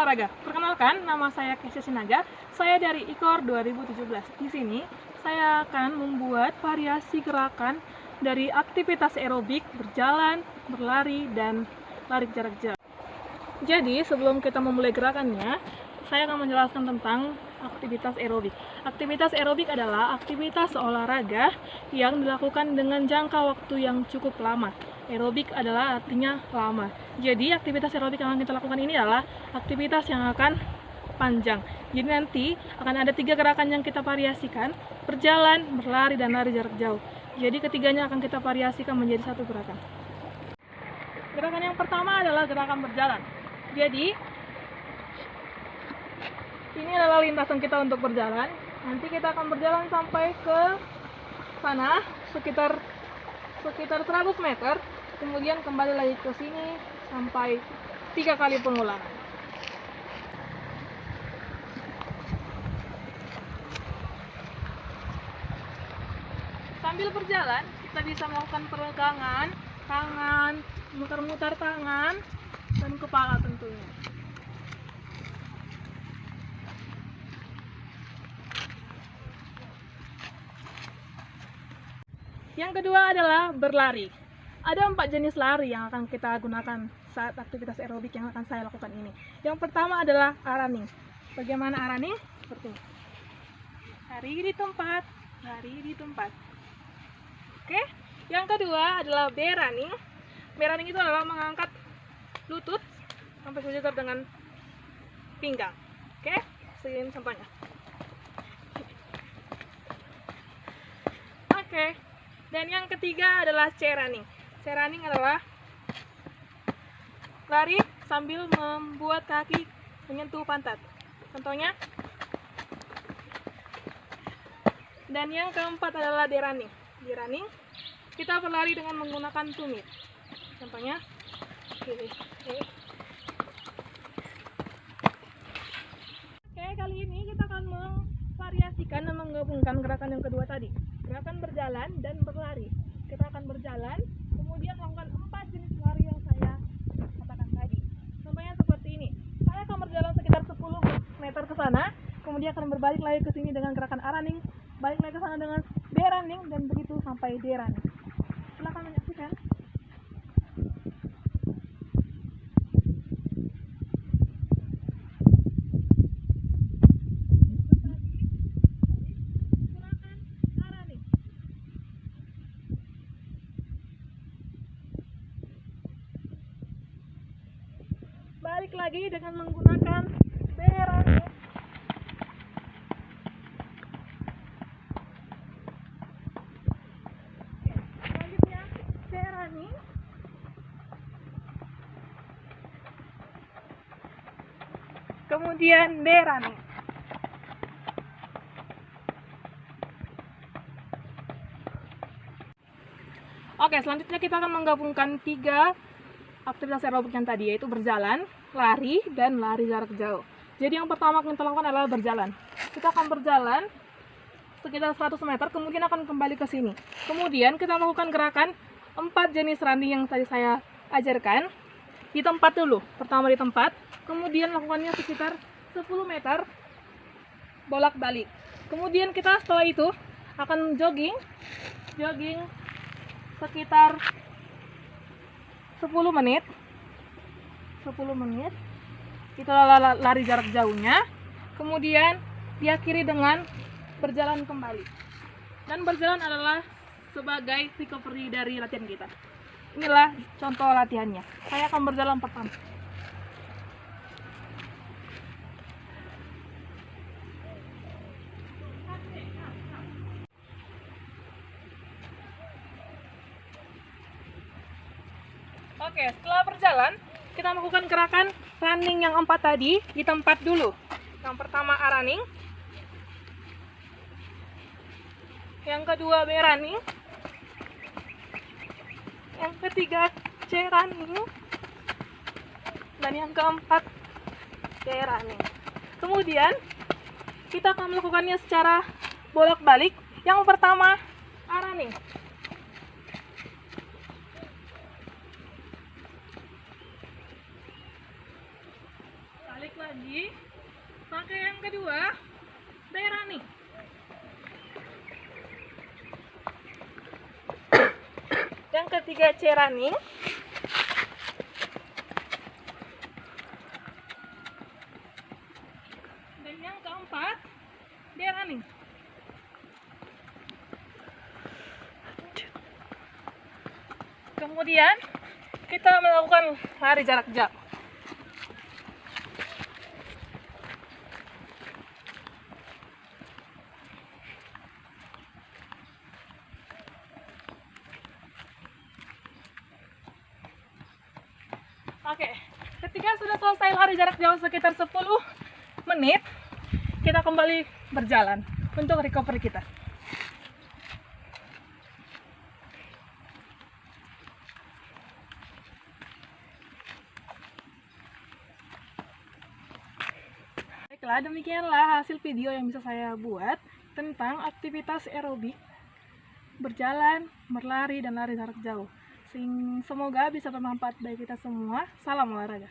olahraga. Perkenalkan, nama saya Kesha Sinaga. Saya dari IKOR 2017. Di sini, saya akan membuat variasi gerakan dari aktivitas aerobik, berjalan, berlari, dan lari jarak jauh. Jadi, sebelum kita memulai gerakannya, saya akan menjelaskan tentang aktivitas aerobik. Aktivitas aerobik adalah aktivitas olahraga yang dilakukan dengan jangka waktu yang cukup lama. Aerobik adalah artinya lama. Jadi, aktivitas aerobik yang akan kita lakukan ini adalah aktivitas yang akan panjang. Jadi nanti akan ada 3 gerakan yang kita variasikan, berjalan, berlari, dan lari jarak jauh. Jadi ketiganya akan kita variasikan menjadi satu gerakan. Gerakan yang pertama adalah gerakan berjalan. Jadi, ini adalah lintasan kita untuk berjalan. Nanti kita akan berjalan sampai ke sana, sekitar 100 meter. Kemudian kembali lagi ke sini sampai 3 kali pengulangan. Sambil berjalan, kita bisa melakukan peregangan tangan, muter-muter tangan, dan kepala tentunya. Yang kedua adalah berlari. Ada 4 jenis lari yang akan kita gunakan saat aktivitas aerobik yang akan saya lakukan ini. Yang pertama adalah running. Bagaimana running? Seperti ini. Lari di tempat, lari di tempat. Oke. Yang kedua adalah B-running. B-running itu adalah mengangkat lutut sampai sejajar dengan pinggang. Oke, segini contohnya. Oke. Dan yang ketiga adalah C-running. C-running adalah lari sambil membuat kaki menyentuh pantat. Contohnya. Dan yang keempat adalah D-running. D-running, kita berlari dengan menggunakan tumit. Contohnya. Oke, kali ini kita akan memvariasikan dan menggabungkan gerakan yang kedua tadi. Gerakan berjalan dan berlari. Kita akan berjalan, kemudian melakukan 4 jenis lari yang saya katakan tadi. Contohnya seperti ini. Saya akan berjalan sekitar 10 meter ke sana, kemudian akan berbalik lagi ke sini dengan gerakan A-running, balik lagi ke sana dengan B-running, dan begitu sampai D-running. Silakan menyaksikan. Balik lagi dengan menggunakan B-running. Selanjutnya C-running. Kemudian D-running. Oke, selanjutnya kita akan menggabungkan 3 aktivitas aerobik yang tadi, yaitu berjalan, lari, dan lari jarak jauh. Jadi yang pertama yang kita lakukan adalah berjalan. Kita akan berjalan sekitar 100 meter, kemudian akan kembali ke sini. Kemudian kita melakukan gerakan 4 jenis running yang tadi saya ajarkan. Di tempat dulu, pertama di tempat, kemudian lakukannya sekitar 10 meter, bolak-balik. Kemudian kita setelah itu akan jogging sekitar 10 menit. Itu lari jarak jauhnya. Kemudian diakhiri dengan berjalan kembali. Dan berjalan adalah sebagai recovery dari latihan kita. Inilah contoh latihannya. Saya akan berjalan pertama. Oke, setelah berjalan, kita melakukan gerakan running yang 4 tadi di tempat dulu. Yang pertama A-running, yang kedua B-running, yang ketiga C-running, dan yang keempat D-running. Kemudian, kita akan melakukannya secara bolak-balik. Yang pertama A-running. lagi. Pakai yang kedua, daya running. Yang ketiga, C running. Dan yang keempat, D running. Kemudian kita melakukan lari jarak jauh. Oke, ketika sudah selesai lari jarak jauh sekitar 10 menit, kita kembali berjalan untuk recovery kita. Baiklah, demikianlah hasil video yang bisa saya buat tentang aktivitas aerobik, berjalan, berlari, dan lari jarak jauh. Semoga bisa bermanfaat bagi kita semua. Salam olahraga.